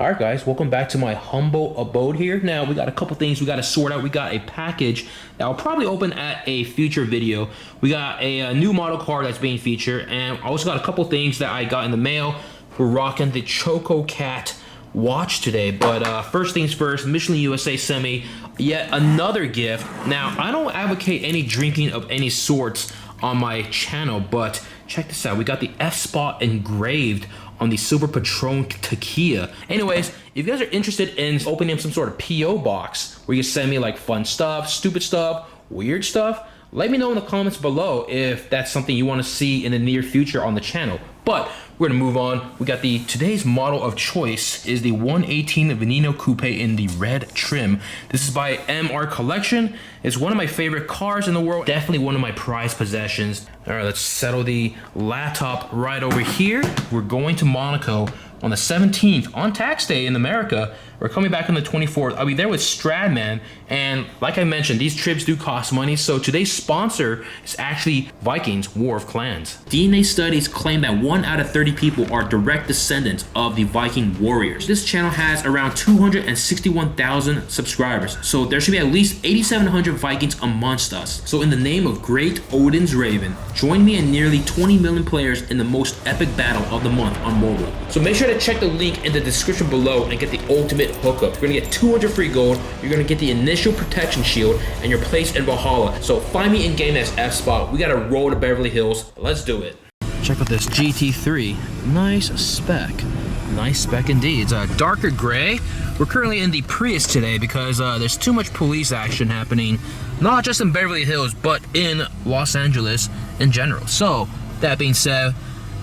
Alright guys, welcome back to my humble abode here. Now we got a couple things we got to sort out. We got a package that I'll probably open at a future video. We got a new model car that's being featured, and I also got a couple things that I got in the mail. We're rocking the Choco Cat watch today, but first things first, Michelin USA sent me yet another gift. Now I don't advocate any drinking of any sorts on my channel, but check this out. We got the effspot engraved on the Silver Patron tequila. Anyways, if you guys are interested in opening up some sort of PO box where you can send me like fun stuff, stupid stuff, weird stuff, let me know in the comments below if that's something you want to see in the near future on the channel. But we're gonna move on. We got today's model of choice is the 118 Veneno Coupe in the red trim. This is by MR Collection. It's one of my favorite cars in the world. Definitely one of my prized possessions. All right, let's settle the laptop right over here. We're going to Monaco on the 17th on tax day in America. We're coming back on the 24th. I'll be there with Stradman, and like I mentioned, these trips do cost money, so today's sponsor is actually Vikings War of Clans. DNA studies claim that 1 out of 30 people are direct descendants of the Viking warriors. This channel has around 261,000 subscribers, so there should be at least 8,700 Vikings amongst us. So in the name of Great Odin's Raven, join me and nearly 20 million players in the most epic battle of the month on mobile. So make sure to check the link in the description below and get the ultimate hookup. You're gonna get 200 free gold, you're gonna get the initial protection shield, and your place in Valhalla. So find me in game as effspot. We gotta roll to Beverly Hills. Let's do it. Check out this GT3. Nice spec. Nice spec indeed. It's a darker gray. We're currently in the Prius today because there's too much police action happening, not just in Beverly Hills, but in Los Angeles in general. So that being said,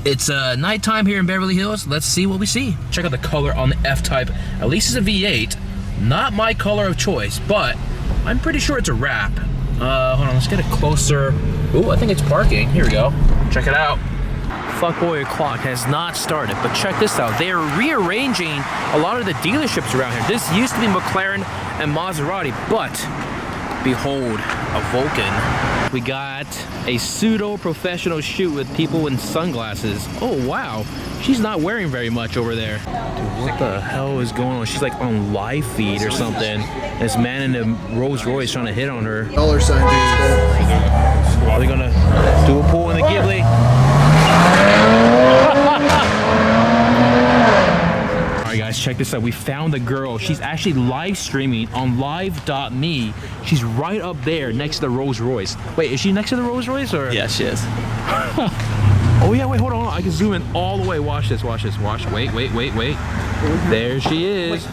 it's nighttime here in Beverly Hills. Let's see what we see. Check out the color on the F-Type. At least it's a V8. Not my color of choice, but I'm pretty sure it's a wrap. Hold on, let's get it closer. Ooh, I think it's parking. Here we go. Check it out. Fuckboy clock has not started, but check this out. They are rearranging a lot of the dealerships around here. This used to be McLaren and Maserati, but behold, a Vulcan. We got a pseudo-professional shoot with people in sunglasses. Oh, wow. She's not wearing very much over there. Dude, what the hell is going on? She's like on live feed or something. This man in a Rolls Royce trying to hit on her. Dollar sign. Are they gonna do a pull in the Ghibli? Alright guys, check this out. We found the girl. She's actually live streaming on live.me. She's right up there next to the Rolls Royce. Wait, is she next to the Rolls Royce or? Yeah, she is. Oh yeah, wait, hold on. I can zoom in all the way. Watch this, watch this, watch. Wait. There she is.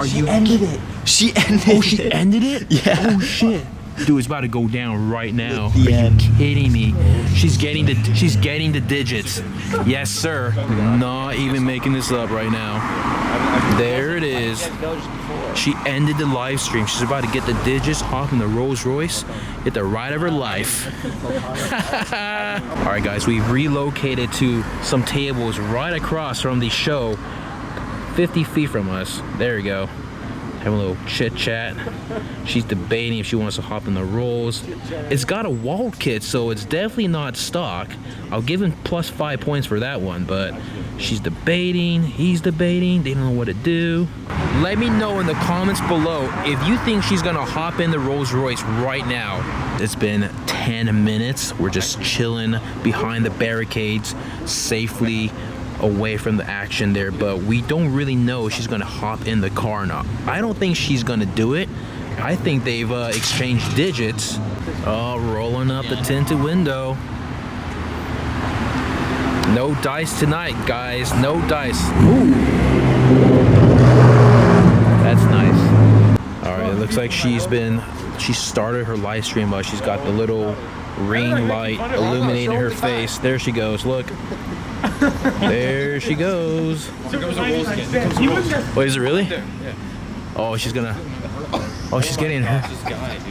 She ended it. She ended it. Oh, she ended it? Yeah. Oh shit. Dude, it's about to go down right now. The end. Are you kidding me? She's getting the digits. Yes, sir. Not even making this up right now. There it is. She ended the live stream. She's about to get the digits, hop in the Rolls Royce, get the ride of her life. All right, guys, we've relocated to some tables right across from the show, 50 feet from us. There we go. Having a little chit chat. She's debating if she wants to hop in the rolls. It's got a wall kit, so it's definitely not stock. I'll give him plus 5 points for that one, but she's debating, he's debating, they don't know what to do. Let me know in the comments below if you think she's gonna hop in the Rolls Royce right now. It's been 10 minutes. We're just chilling behind the barricades, safely away from the action there, but we don't really know if she's gonna hop in the car or not. I don't think she's gonna do it. I think they've exchanged digits. Oh, rolling up the tinted window. No dice tonight, guys. No dice. Ooh. That's nice. All right, it looks like she started her live stream, but she's got the little ring light illuminating her face. There she goes, look. There she goes. Wait, is it really? Oh, she's gonna. Oh, she's getting her.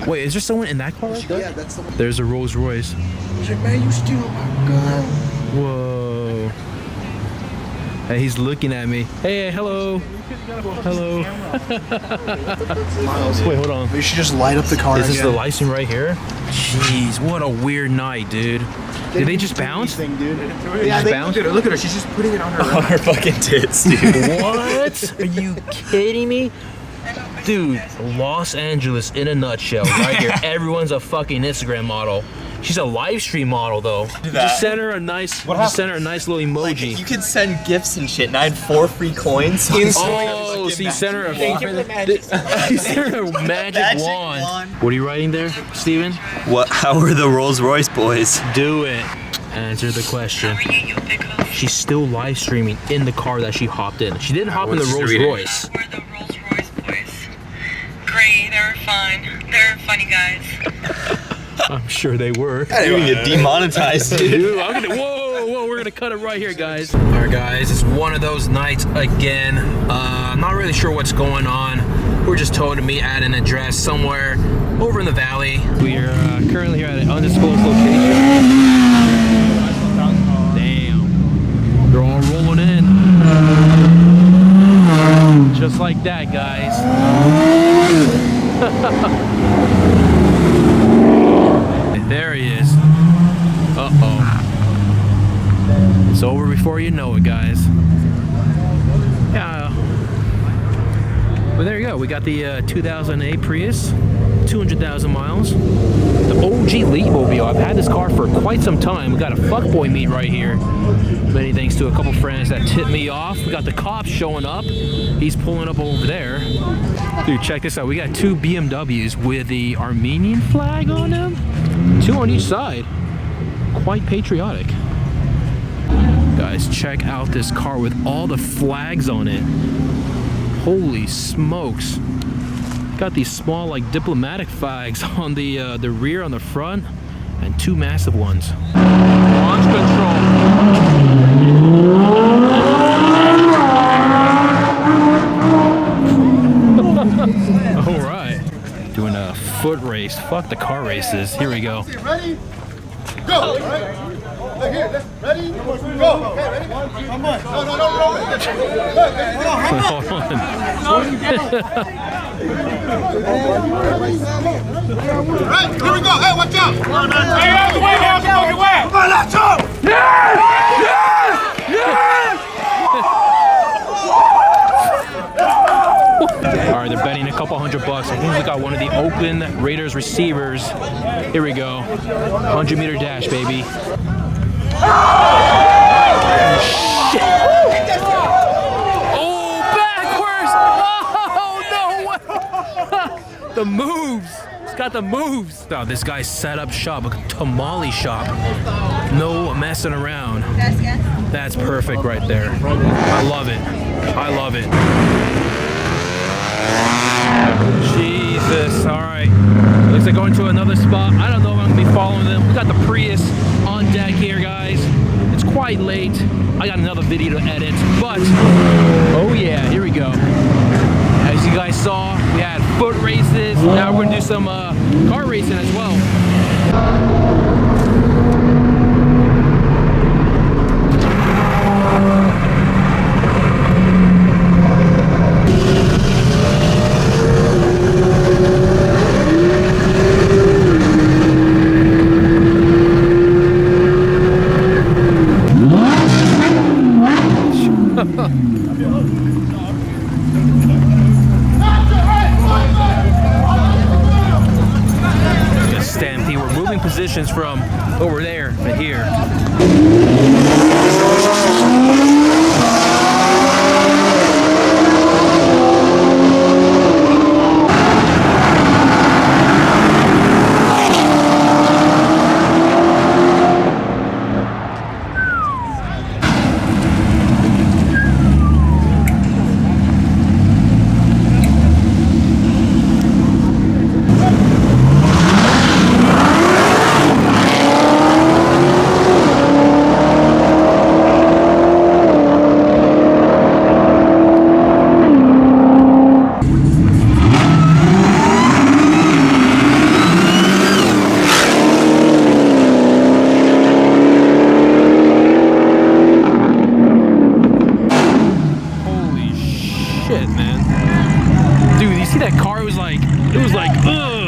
Wait, is there someone in that car? Yeah, that's the one. There's a Rolls Royce. He's like, man, you steal my girl. Whoa. Hey, he's looking at me. Hey, hello. Hello. Wait, hold on. We should just light up the car. Is this the license right here? Jeez, what a weird night, dude. Did they just bounce? Thing, dude. Yeah, they bounce? Look at her. She's just putting it on her fucking tits, dude. What? Are you kidding me? Dude, Los Angeles in a nutshell, right here. Everyone's a fucking Instagram model. She's a live stream model though. Just send her a nice, little emoji. Like, you can send gifts and shit, and I had 4 free coins. So oh, so you sent her a magic wand. What are you writing there, Steven? How are the Rolls Royce boys? Do it. Answer the question. She's still live streaming in the car that she hopped in. She didn't hop in the Rolls Royce. We're the Rolls Royce boys. Great, they're fun. They're funny guys. I'm sure they were. I didn't even get demonetized, dude. Dude, whoa, we're gonna cut it right here, guys. All right, guys, it's one of those nights again. I'm not really sure what's going on. We're just told to meet at an address somewhere over in the valley. We are currently here at an undisclosed location. Damn, they're all rolling in. Just like that, guys. There he is. Uh-oh. It's over before you know it, guys. Yeah. But there you go. We got the 2008 Prius, 200,000 miles. The OG Leapmobile. I've had this car for quite some time. We got a fuckboy meet right here. Many thanks to a couple friends that tipped me off. We got the cops showing up. He's pulling up over there. Dude, check this out. We got 2 BMWs with the Armenian flag on them. 2 on each side. Quite patriotic. Guys, check out this car with all the flags on it. Holy smokes. Got these small, like, diplomatic flags on the rear, on the front, and 2 massive ones. Launch control. All right. Doing a foot race. Fuck the car races. Here we go. Ready? Go! Look here. Ready? Go! Okay, ready? Come on. No. Hold on. Right, here we go. Hey, watch out! Hey, out the way! Out the fucking way! Come on, let's go! Yes! All right, they're betting a couple $100. I think we got one of the Oakland Raiders receivers. Here we go. 100-meter dash, baby. Shit. Oh, backwards! Oh, no! The moves. It's got the moves. Oh, this guy set up shop, a tamale shop. No messing around. That's perfect right there. I love it. I love it. Jesus, all right. Looks like going to another spot. I don't know if I'm gonna be following them. We got the Prius on deck here, guys. It's quite late. I got another video to edit, but oh yeah, here we go. As you guys saw, we had foot races. Now we're gonna do some car racing as well. Stampede. We're moving positions from over there to here. shit, man. Dude, you see that car? It was like, ugh.